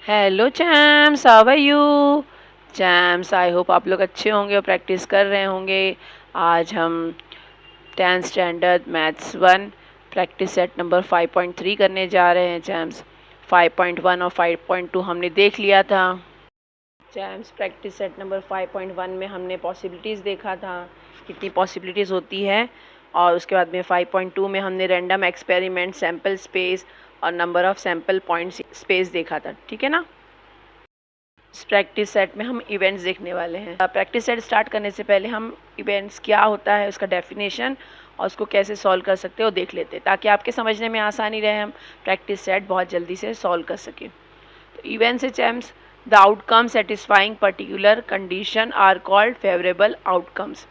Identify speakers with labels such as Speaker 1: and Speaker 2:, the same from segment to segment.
Speaker 1: Hello champs, how are you? Champs, I hope आप लोग अच्छे होंगे और प्रैक्टिस कर रहे होंगे। आज हम 10th standard maths 1 practice set number 5.3 करने जा रहे हैं चैम्स। 5.1 और 5.2 हमने देख लिया था। चैम्स, प्रैक्टिस सेट नंबर 5.1 में हमने पॉसिबिलिटीज़ देखा था, कितनी पॉसिबिलिटीज़ होती है। और उसके बाद में 5.2 में हमने रैंडम एक्सपेरिमेंट, सैम्पल स्पेस और number of sample points space देखा था। ठीक है ना। इस प्रैक्टिस सेट में हम इवेंट्स देखने वाले हैं। प्रैक्टिस सेट स्टार्ट करने से पहले हम इवेंट्स क्या होता है, उसका डेफिनेशन और उसको कैसे सॉल्व कर सकते हो देख लेते हैं, ताकि आपके समझने में आसानी रहे, हम प्रैक्टिस सेट बहुत जल्दी से सॉल्व कर सकें। तो events is aims the outcome satisfying particular condition are called favourable outcomes.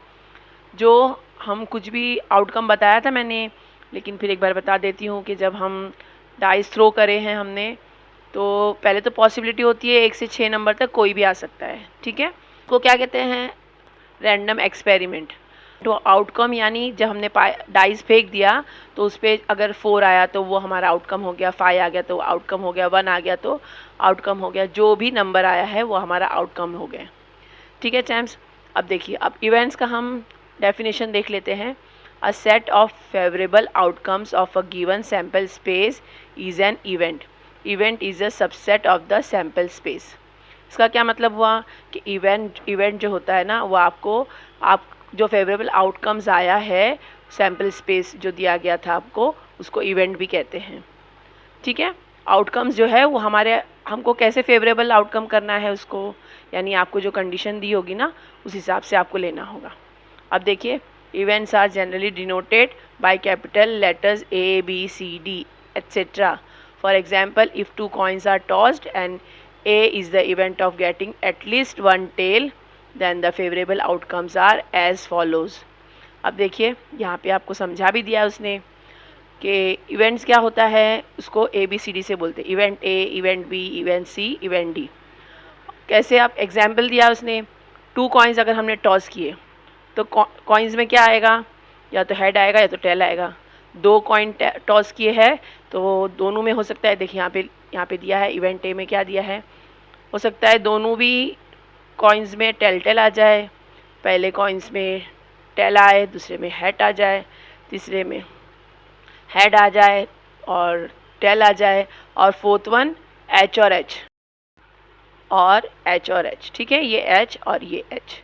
Speaker 1: जो हम कुछ भी आउटकम बताया था मैंने, लेकिन फिर एक बार बता देती हूँ कि जब हम डाइस थ्रो करे हैं हमने, तो पहले तो पॉसिबिलिटी होती है 1 से 6 नंबर तक कोई भी आ सकता है। ठीक है, को क्या कहते हैं? Random experiment. तो आउटकम यानी जब हमने डाइस फेंक दिया तो उस पर अगर 4 आया तो वो हमारा आउटकम हो गया, 5 आ गया तो आउटकम हो गया, 1 आ गया तो आउटकम हो गया, जो भी नंबर आया है वो हमारा आउटकम हो गया। ठीक है चैम्स, अब देखिए, अब इवेंट्स का हम डेफिनेशन देख लेते हैं। A set of favourable outcomes of a given sample space is an event. Event is a subset of the sample space. इसका क्या मतलब हुआ कि इवेंट जो होता है ना, वो आप जो फेवरेबल आउटकम्स आया है, सैम्पल स्पेस जो दिया गया था आपको, उसको इवेंट भी कहते हैं। ठीक है, आउटकम्स जो है वो हमको कैसे फेवरेबल आउटकम करना है उसको, यानी आपको जो कंडीशन दी होगी ना, उस हिसाब से आपको लेना होगा। अब देखिए, events are generally denoted by capital letters A, B, C, D, etc. For example, if 2 coins are tossed and A is the event of getting at least one tail, then the favorable outcomes are as follows. अब देखिए, यहाँ पे आपको समझा भी दिया उसने कि इवेंट्स क्या होता है, उसको ABCD से बोलते हैं। Event A, event B, event C, event D। कैसे? आप एग्जाम्पल दिया उसने, 2 कॉइन्स अगर हमने टॉस किए तो कॉइन्स में क्या आएगा? या तो हेड आएगा या तो टेल आएगा। 2 कॉइन टॉस किए हैं तो दोनों में हो सकता है। देखिए यहाँ पे दिया है, इवेंट ए में क्या दिया है, हो सकता है दोनों भी कॉइन्स में टेल टेल आ जाए। पहले कॉइन्स में टेल आए, दूसरे में हेड आ जाए, तीसरे में हेड आ जाए और टेल आ जाए, और फोर्थ वन एच और एच, और एच और एच। ठीक है, ये एच और ये एच,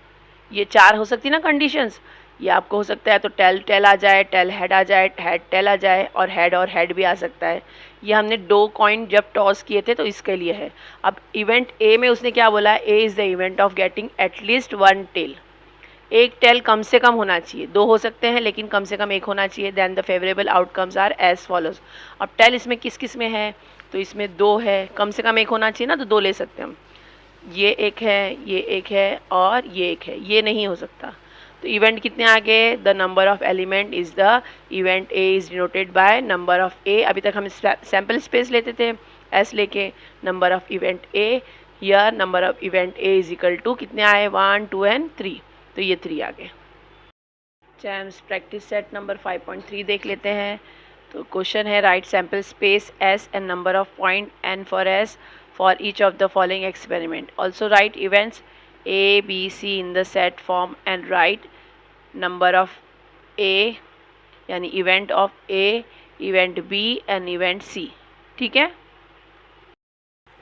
Speaker 1: ये 4 हो सकती ना कंडीशंस। ये आपको हो सकता है तो टेल टेल आ जाए, टेल हेड आ जाए, हेड टेल आ जाए, और हेड भी आ सकता है। ये हमने 2 कॉइन जब टॉस किए थे तो इसके लिए है। अब इवेंट ए में उसने क्या बोला? A is the event of getting at least 1 tail. एक टेल कम से कम होना चाहिए, 2 हो सकते हैं लेकिन कम से कम 1 होना चाहिए। Then the favourable outcomes are as follows. अब टेल इसमें किस किस में है? तो इसमें 2 है, कम से कम 1 होना चाहिए ना, तो 2 ले सकते हैं हम। ये एक है, ये एक है और ये एक है, ये नहीं हो सकता। तो इवेंट कितने आ गए? The number of element is the event A is denoted by number of A. अभी तक हम सैम्पल स्पेस लेते थे एस लेके, नंबर ऑफ इवेंट ए, या number of event A is equal to कितने आए? 1, 2 एंड 3। तो ये 3 आ गए। चैम्स, प्रैक्टिस सेट नंबर 5.3 देख लेते हैं। तो क्वेश्चन है, write sample space S and number of point N for S for each of the following experiment. Also write events A B C in the set form and write number of A, यानी event of A, event B and event C. ठीक है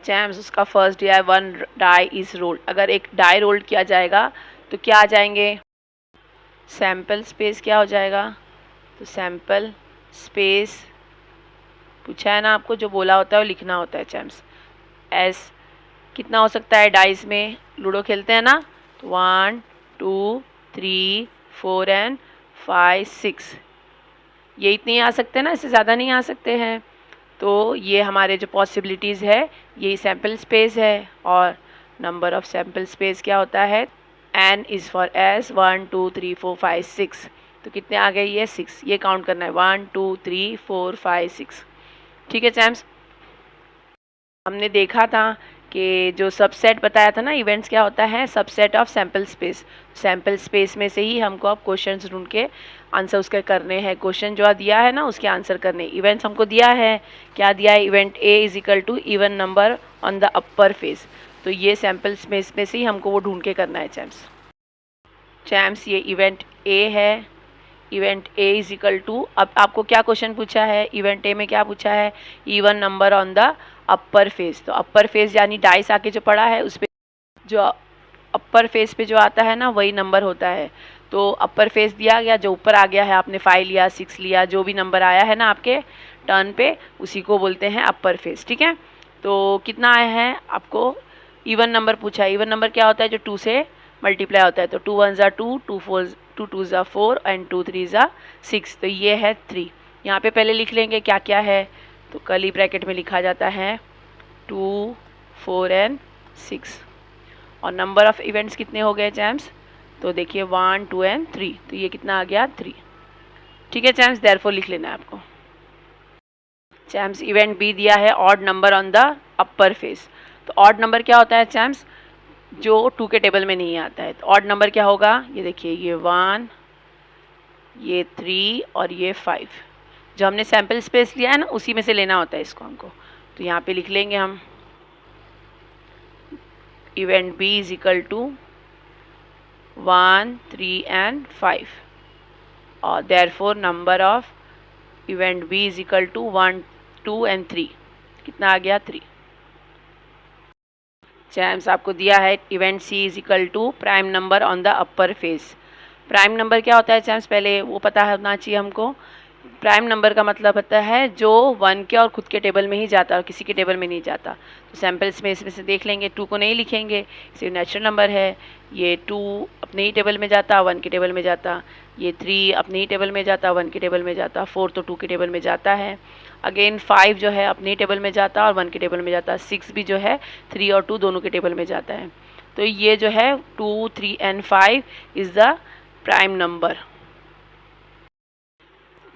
Speaker 1: चैम्स, उसका first दिया है 1 die is rolled. अगर एक die rolled किया जाएगा तो क्या आ जाएंगे? सैम्पल स्पेस क्या हो जाएगा? तो सैम्पल स्पेस पूछा है ना आपको, जो बोला होता है वो लिखना होता है चैम्स। एस कितना हो सकता है डाइस में? लूडो खेलते हैं ना, तो 1, 2, 3, 4 एंड 5, 6, ये इतने ही आ सकते हैं ना, इससे ज़्यादा नहीं आ सकते हैं। तो ये हमारे जो पॉसिबिलिटीज़ है, यही सैम्पल स्पेस है। और नंबर ऑफ सैम्पल स्पेस क्या होता है? N is for S, 1, 2, 3, 4, 5, 6। तो कितने आ गए? ये 6, ये काउंट करना है, 1, 2, 3, 4, 5, 6। ठीक है चैम्स, हमने देखा था कि जो सबसेट बताया था ना, इवेंट्स क्या होता है, subset of sample space. Sample space में से ही हमको अब क्वेश्चन ढूंढ के आंसर उसके करने हैं। क्वेश्चन जो दिया है ना उसके आंसर करने। इवेंट्स हमको दिया है, क्या दिया है, event A is equal to even number on the upper face. तो ये सैम्पल स्पेस में से ही हमको वो ढूंढ के करना है चैम्स। ये इवेंट ए है। Event A is equal to, अब आपको क्या क्वेश्चन पूछा है, इवेंट ए में क्या पूछा है, even number on the upper face. तो अपर फेस यानी डाइस आके जो पड़ा है उस पर, जो अपर फेस पे जो आता है ना वही नंबर होता है। तो अपर फेस दिया गया, जो ऊपर आ गया है, आपने 5 लिया 6 लिया, जो भी नंबर आया है ना आपके टर्न पे उसी को बोलते हैं अपर फेस। ठीक है, तो कितना आया है, आपको इवन नंबर पूछा है। इवन नंबर क्या होता है, जो 2 से मल्टीप्लाई होता है। तो 2 1 ज़ा 2, 2 2 ज़ा 4 एंड 2 3 ज़ा 6। तो ये है 3। यहाँ पे पहले लिख लेंगे क्या क्या है। तो कर्ली ब्रैकेट में लिखा जाता है 2 4 एंड 6। और नंबर ऑफ इवेंट्स कितने हो गए चैम्स, तो देखिए 1 2 एंड 3। तो ये कितना आ गया 3। ठीक है चैम्स, देयरफॉर लिख लेना है आपको। चैम्स इवेंट बी दिया है odd number on the upper face. तो ऑड नंबर क्या होता है चैम्स, जो 2 के टेबल में नहीं आता है। तो ऑड नंबर क्या होगा, ये देखिए ये 1, ये 3 और ये 5। जो हमने सैम्पल स्पेस लिया है ना उसी में से लेना होता है इसको हमको। तो यहाँ पे लिख लेंगे हम event B is equal to 1 3 and 5 और therefore number of event B is equal to 1 2 and 3। कितना आ गया 3। चैम्स आपको दिया है event C is equal to prime number on the upper face. Prime number क्या होता है चैम्स, पहले वो पता होना चाहिए हमको। प्राइम नंबर का मतलब होता है जो 1 के और खुद के टेबल में ही जाता है और किसी के टेबल में नहीं जाता। तो सैम्पल्स में इसमें से देख लेंगे, 2 को नहीं लिखेंगे, सिर्फ नेचुरल नंबर है। ये 2 अपने ही टेबल में जाता, 1 के टेबल में जाता। ये 3 अपने ही टेबल में जाता, 1 के टेबल में जाता। 4 तो 2 के टेबल में जाता है। अगेन 5 जो है अपने ही टेबल में जाता और 1 के टेबल में जाता। 6 भी जो है 3 और 2 दोनों के टेबल में जाता है। तो ये जो है 2 3 and 5 is the prime number.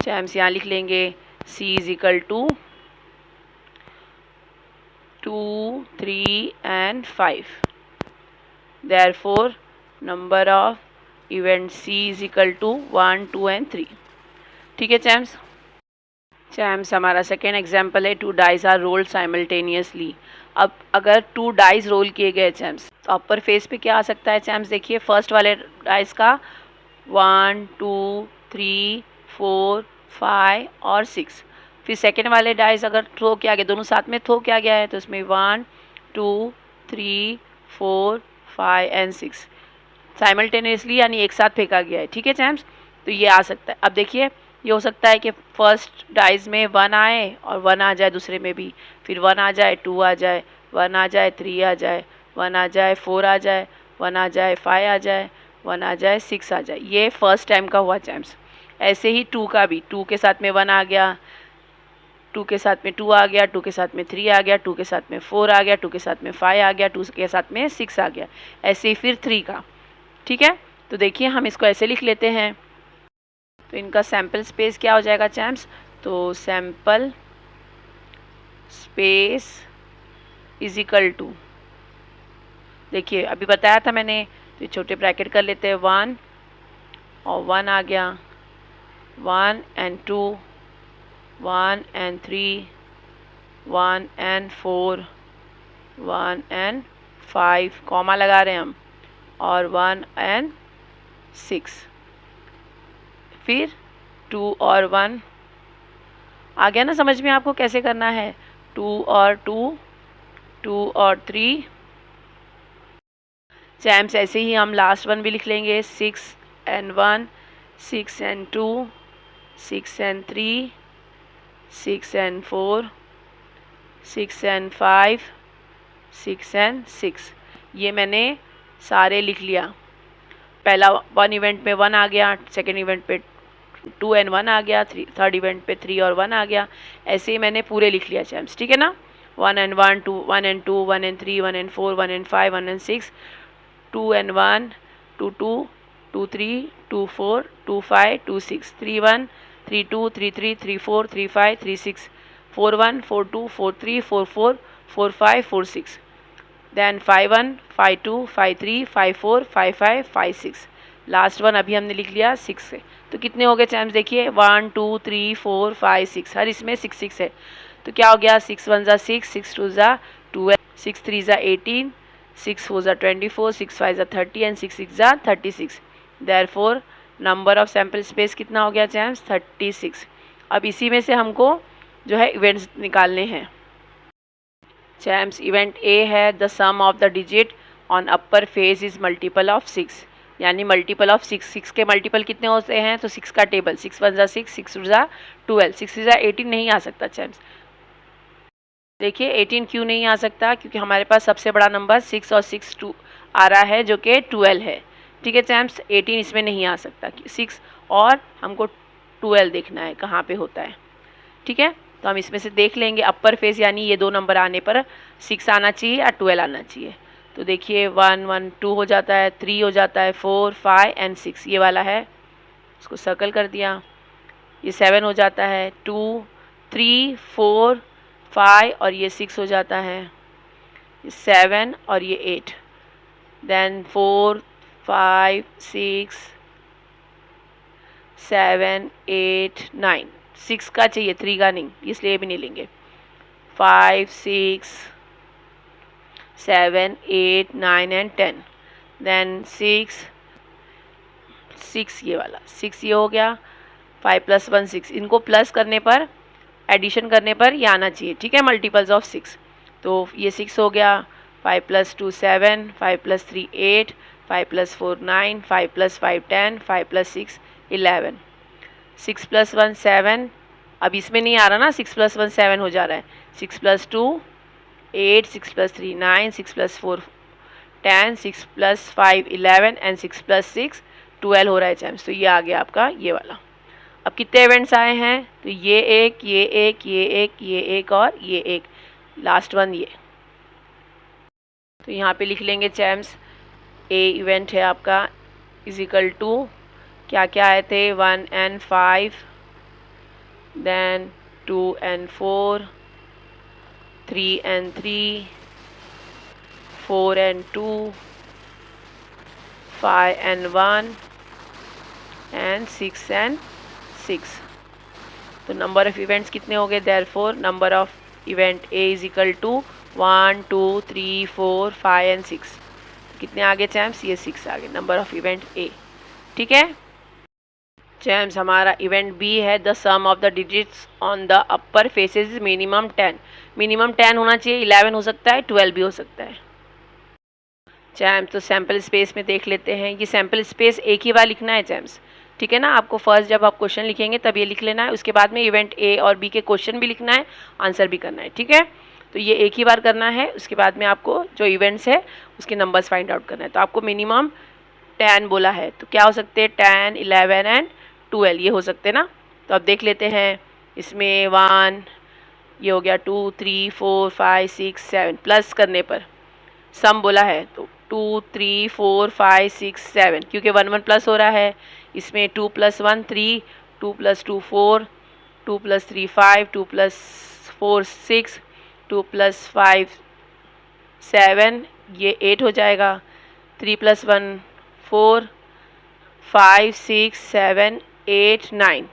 Speaker 1: Champs यहाँ लिख लेंगे C is equal to 2 3 and 5। Therefore number of event C is equal to 1 2 and 3। ठीक है चैम्स हमारा सेकेंड एग्जाम्पल है 2 डाइस आर रोल्ड साइमल्टेनियसली। अब अगर 2 डाइस रोल किए गए चैम्स, तो अपर फेस पे क्या आ सकता है चैम्स, देखिए फर्स्ट वाले डाइस का 1 2 3 4 5 और 6। फिर सेकेंड वाले डाइस अगर थ्रो किया गया, दोनों साथ में थ्रो किया गया है, तो इसमें 1 2 3 4 5 एंड 6 साइमल्टेनियसली यानी एक साथ फेंका गया है। ठीक है चैम्स, तो ये आ सकता है। अब देखिए ये हो सकता है कि फर्स्ट डाइज में 1 आए और 1 आ जाए दूसरे में भी, फिर 1 आ जाए 2 आ जाए, 1 आ जाए 3 आ जाए, 1 आ जाए 4 आ जाए, 1 आ जाए 5 आ जाए, 1 आ जाए 6 आ जाए। ये फर्स्ट टाइम का हुआ चैम्स। ऐसे ही 2 का भी, 2 के साथ में 1 आ गया, 2 के साथ में 2 आ गया, 2 के साथ में 3 आ गया, 2 के साथ में 4 आ गया, 2 के साथ में 5 आ गया, 2 के साथ में 6 आ गया। ऐसे ही फिर 3 का। ठीक है, तो देखिए हम इसको ऐसे लिख लेते हैं। तो इनका सैम्पल स्पेस क्या हो जाएगा चैम्स, तो sample space is equal to, देखिए अभी बताया था मैंने, तो छोटे ब्रैकेट कर लेते हैं 1 और 1 आ गया, 1 and 2, 1 and 3, 1 and 4, 1 and 5 comma लगा रहे हैं हम, और 1 एंड 6, फिर 2 और 1 आ गया ना समझ में आपको कैसे करना है। 2 और 2, 2 और 3 चैम्स। ऐसे ही हम लास्ट वन भी लिख लेंगे, 6 and 1, 6 and 2, 6 and 3, 6 and 4, 6 and 5, 6 and 6। ये मैंने सारे लिख लिया। पहला 1 इवेंट में 1 आ गया, सेकेंड इवेंट पे 2 एंड 1 आ गया, थर्ड इवेंट पे 3 और 1 आ गया। ऐसे ही मैंने पूरे लिख लिया चैम्स। ठीक है ना, 1 and 1, 2 1 and 2, 1 and 3, 1 and 4, 1 and 5, 1 and 6, 2 and 1, 2 2, 2 3, 2 4, 2 5, 2 6, 3 1, 3 2, 3 3, 3 4, 3 5, 3 6, 4 1, 4 2, 4 3, 4 4, 4 5, 4 6, then 5 1, 5 2, 5 3, 5 4, 5 5, 5 6। Last one अभी हमने लिख लिया 6 से। तो कितने हो गए चैम्स देखिए, 1 2 3 4 5 6, हर इसमें 6 6 है। तो क्या हो गया, 6 1 ज़ा 6, 6 2 ज़ा 12, 6 3 ज़ा 18, 6 4 ज़ा 24, 6 5 ज़ा 30 एंड 6 6 ज़ा 36। Therefore number of sample space कितना हो गया चैम्स, 36। अब इसी में से हमको जो है इवेंट्स निकालने हैं। चैम्स इवेंट ए है the sum of the digit on upper face is multiple of 6, यानी मल्टीपल ऑफ 6। 6 के मल्टीपल कितने होते हैं, तो 6 का टेबल, 6 1 ज़ा 6, 6 2 ज़ा 12, 6 3 ज़ा 18 नहीं आ सकता चैम्स। देखिए 18 क्यों नहीं आ सकता, क्योंकि हमारे पास सबसे बड़ा नंबर 6 और 6 2 आ रहा है जो कि 12 है। ठीक है चैम्स, 18 इसमें नहीं आ सकता, 6 और हमको 12 देखना है कहाँ पे होता है। ठीक है, तो हम इसमें से देख लेंगे अपर फेस, यानी ये दो नंबर आने पर 6 आना चाहिए या 12 आना चाहिए। तो देखिए 1 1 2 हो जाता है, 3 हो जाता है, 4 5 एंड 6 ये वाला है, इसको सर्कल कर दिया। ये 7 हो जाता है, 2 3 4 5 और ये 6 हो जाता है, ये 7 और ये 8, देन 4 5 6 7 8 9, 6 का चाहिए, 3 का नहीं, इसलिए भी नहीं लेंगे। 5 6 7 8 9 एंड 10, देन 6 6 ये वाला 6 ये हो गया, 5 + 1 6, इनको प्लस करने पर, एडिशन करने पर ये आना चाहिए। ठीक है, मल्टीपल्स ऑफ 6, तो ये 6 हो गया, 5 + 2 7, 5 + 3 8, 5 + 4 9, 5 + 5 10, 5 + 6 11, 6 + 1 7, अब इसमें नहीं आ रहा ना, 6 + 1 7 हो जा रहा है, 6 + 2 8, 6 + 3 9, 6 + 4 10, 6 + 5 11 एंड 6 + 6 12 हो रहा है चैम्स। तो ये आ गया आपका ये वाला। अब कितने इवेंट्स आए हैं, तो ये एक, ये एक, ये एक, ये एक और ये एक, लास्ट वन ये। तो यहाँ पे लिख लेंगे चैम्स, ए इवेंट है आपका इजिकल टू क्या क्या आए थे, 1 and 5, then 2 and 4, 3 and 3, 4 and 2, 5 and 1 and 6 and 6। तो नंबर ऑफ इवेंट्स कितने हो गए, therefore number of event A is equal to 1 2 3 4 5 and 6। कितने आगे चैम्स, ये 6 आगे, नंबर ऑफ इवेंट ए। ठीक है चैम्स, हमारा इवेंट बी है the sum of the digits on the upper faces minimum 10। Minimum 10 होना चाहिए, 11 हो सकता है, 12 भी हो सकता है। चैम्स, तो सैम्पल स्पेस में देख लेते हैं, ये सैम्पल स्पेस एक ही बार लिखना है चैम्स। ठीक है ना, आपको फर्स्ट जब आप क्वेश्चन लिखेंगे तब ये लिख लेना है, उसके बाद में इवेंट ए और बी के क्वेश्चन भी लिखना है, आंसर भी करना है। ठीक है, तो ये एक ही बार करना है, उसके बाद में आपको जो इवेंट्स है उसके नंबर्स फाइंड आउट करना है। तो आपको मिनिमम 10 बोला है, तो क्या हो सकते हैं, 10 11 एंड 12 ये हो सकते हैं ना। तो अब देख लेते हैं, इसमें 1 ये हो गया, 2 3 4 5 6 7, प्लस करने पर सम बोला है, तो 2 3 4 5 6 7, क्योंकि 1 1 प्लस हो रहा है, इसमें 2 + 1 3, 2 + 2 4, 2 + 3 5, 2 + 4 6, 2 + 5 7, ये 8 हो जाएगा, 3 + 1 4, 5 6 7 8 9।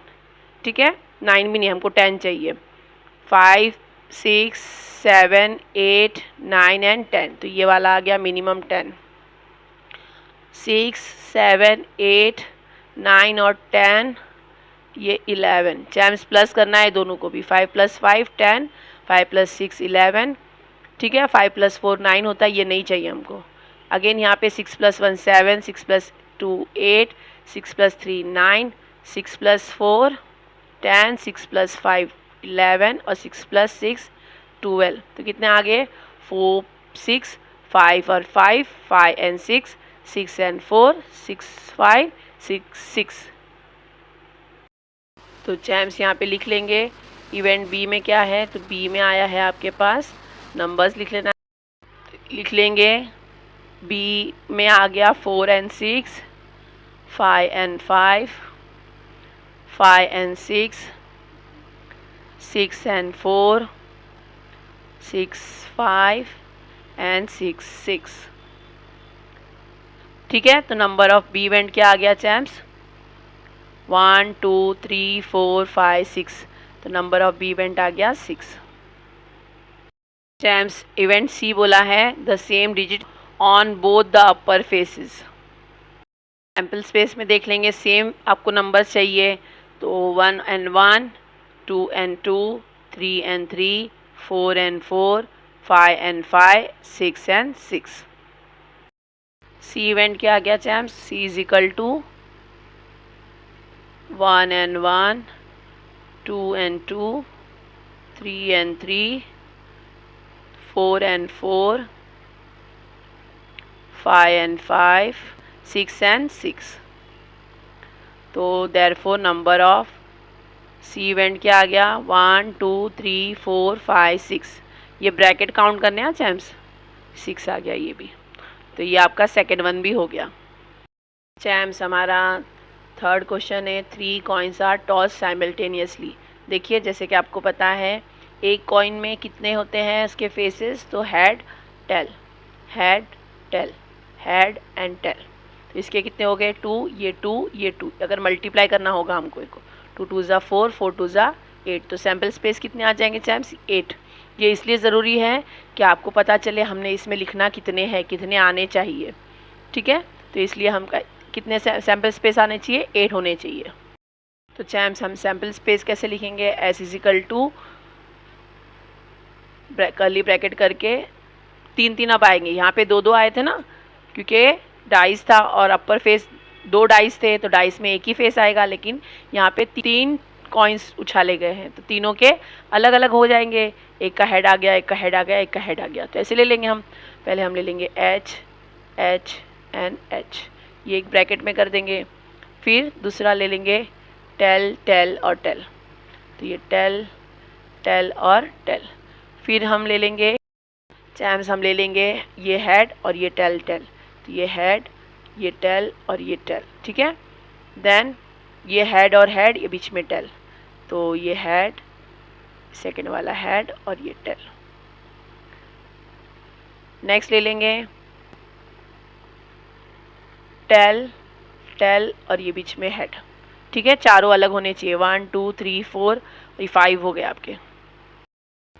Speaker 1: ठीक है, 9 भी नहीं, हमको 10 चाहिए, 5 6 7 8 9 एंड 10, तो ये वाला आ गया मिनिमम 10। 6 7 8 9 और 10, ये 11। चैम्स प्लस करना है दोनों को भी, 5 + 5 10, 5 + 6 11। ठीक है, 5 + 4 9 होता है, ये नहीं चाहिए हमको। अगेन यहाँ पे 6 + 1 7, 6 + 2 8, 6 + 3 9, 6 + 4 10, 6 + 5 11 और 6 + 6 12। तो कितने आ गए, 4 6 5 और 5 5 एंड 6 6 एंड 4 6 5 6 6। तो चैम्स यहाँ पे लिख लेंगे, इवेंट बी में क्या है, तो बी में आया है आपके पास, नंबर्स लिख लेना, लिख लेंगे। बी में आ गया 4 and 6, 5 and 5, 5 and 6, 6 and 4, 6 5 and 6 6। ठीक है, तो नंबर ऑफ बी इवेंट क्या आ गया चैम्प्स? 1 2 3 4 5 6। तो नंबर ऑफ बी इवेंट आ गया 6। चैम्प्स इवेंट सी बोला है the same digit on both the upper faces. Sample space में देख लेंगे, सेम आपको नंबर्स चाहिए तो 1 and 1, 2 and 2, 3 and 3, 4 and 4, 5 and 5, 6 and 6। C event क्या आ गया champs? C is equal to 1 and 1, 2 and 2, 3 and 3, 4 and 4, 5 and 5, 6 and 6। तो therefore number of C event क्या आ गया? 1 2 3 4 5 6। ये ब्रैकेट काउंट करने हैं चैम्प्स, 6 आ गया ये भी। तो ये आपका सेकेंड वन भी हो गया। चैम्प्स हमारा थर्ड क्वेश्चन है 3 कॉइन्स आर टॉस साइमल्टेनियसली। देखिए जैसे कि आपको पता है एक कॉइन में कितने होते हैं इसके फेसेस? तो head tail, head tail, head and tail. तो इसके कितने हो गए? 2, ये 2, ये 2। अगर मल्टीप्लाई करना होगा हमको इनको, 2 2 ज़ा 4, 4 2 ज़ा 8। तो सैम्पल स्पेस कितने आ जाएंगे चैम्प्स? 8। ये इसलिए ज़रूरी है कि आपको पता चले हमने इसमें लिखना कितने हैं, कितने आने चाहिए। ठीक है, तो इसलिए हम कितने सैम्पल स्पेस आने चाहिए? 8 होने चाहिए। तो चैम्प्स हम सैम्पल स्पेस कैसे लिखेंगे? S is equal to curly bracket करके 3 3 अब आएंगे। यहाँ पे 2 2 आए थे ना, क्योंकि डाइस था और अपर फेस 2 डाइस थे तो डाइस में एक ही फेस आएगा, लेकिन यहाँ पे 3 कॉइन्स उछाले गए हैं तो तीनों के अलग अलग हो जाएंगे। एक का हेड आ गया, एक का हेड आ गया, एक का हेड आ गया। तो ऐसे ले लेंगे हम। पहले हम ले लेंगे एच एच एंड एच, ये एक ब्रैकेट में कर देंगे। फिर दूसरा ले लेंगे टेल टेल और टेल, तो ये टेल टेल और टेल। फिर हम ले लेंगे चैम्प्स, हम ले लेंगे ये हेड और ये टेल टेल, तो ये हेड, ये टेल और ये टेल। ठीक है, देन ये हेड और हेड, ये बीच में टेल, तो ये हेड, सेकंड वाला हेड और ये टेल। नेक्स्ट ले लेंगे टेल टेल और ये बीच में हेड। ठीक है, चारों अलग होने चाहिए। 1 2 3 4 ये 5 हो गए आपके।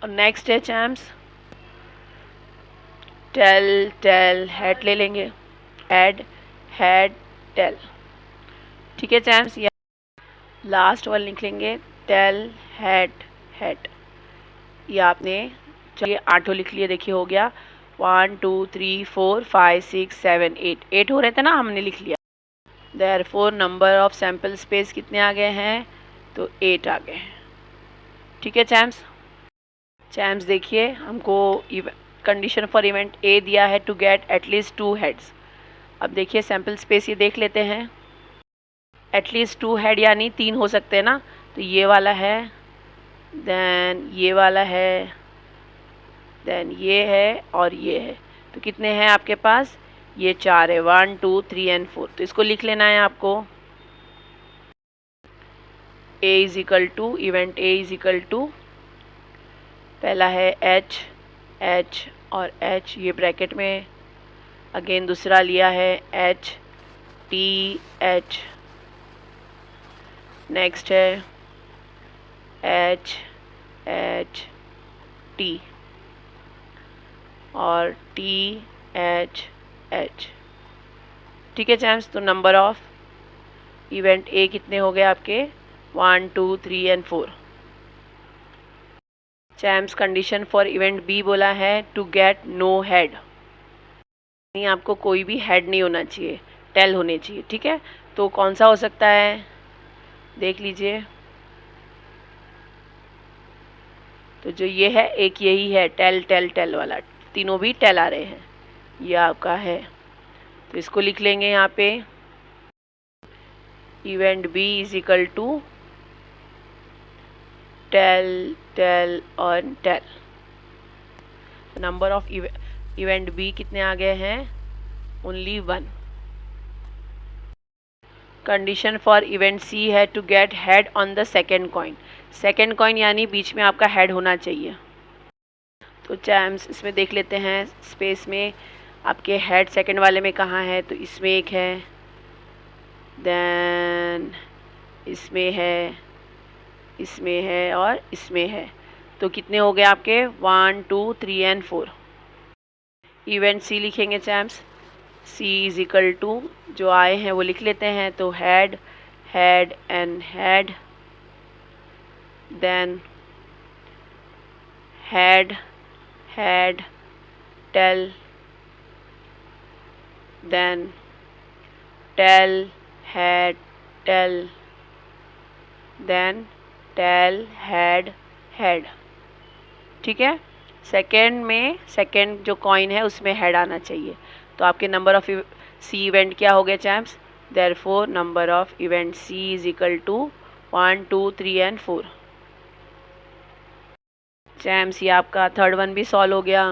Speaker 1: और नेक्स्ट है चैम्प्स टेल टेल हेड ले लेंगे, हेड हेड टेल। ठीक है चैम्प्स, या लास्ट वाला लिख लेंगे टेल हेड हेड। ये आपने चलिए 8 लिख लिए। देखिए हो गया 1 2 3 4 5 6 7 8 हो रहे थे ना, हमने लिख लिया। Therefore number of sample space कितने आ गए हैं? तो 8 आ गए हैं। ठीक है चैम्प्स, चैम्प्स देखिए हमको कंडीशन फॉर इवेंट ए दिया है टू गेट एटलीस्ट 2 हेड्स। अब देखिए सैम्पल स्पेस ये देख लेते हैं, एटलीस्ट 2 हेड यानी 3 हो सकते हैं ना। तो ये वाला है, देन ये वाला है, देन ये है और ये है। तो कितने हैं आपके पास? ये 4 है, 1 2 3 एंड 4। तो इसको लिख लेना है आपको। A is equal to event A is equal to पहला है एच एच और एच, ये ब्रैकेट में। अगेन दूसरा लिया है एच टी एच, नेक्स्ट है एच एच टी और टी एच एच। ठीक है चैम्प्स, तो नंबर ऑफ इवेंट ए कितने हो गए आपके? 1 2 3 and 4। Champs condition for event B बोला है टू गेट नो हेड, नहीं आपको कोई भी हेड नहीं होना चाहिए, टेल होने चाहिए। ठीक है, तो कौन सा हो सकता है देख लीजिए। तो जो ये है एक यही है टेल टेल टेल वाला, तीनों भी टेल आ रहे हैं, ये आपका है। तो इसको लिख लेंगे यहाँ पे event B is equal to tail tail और tail. Number of event B कितने आ गए हैं? Only 1। Condition for event C है to get head on the second coin. Second coin यानी बीच में आपका हेड होना चाहिए। तो चैम्स इसमें देख लेते हैं स्पेस में आपके हेड सेकंड वाले में कहाँ है, तो इसमें एक है, देन इसमें है, इसमें है और इसमें है। तो कितने हो गए आपके 1 2 3 एंड 4। इवेंट सी लिखेंगे champs, C is equal to जो आए हैं वो लिख लेते हैं। तो head, head and head, then head, head, tail, then tail, head, tail, then tail, head, head. ठीक है, सेकेंड में सेकेंड जो कॉइन है उसमें हेड आना चाहिए। तो आपके नंबर ऑफ सी इवेंट क्या हो गए champs, therefore number of event C is equal to 1 2 3 and 4। Champs ये आपका थर्ड वन भी सॉल्व हो गया।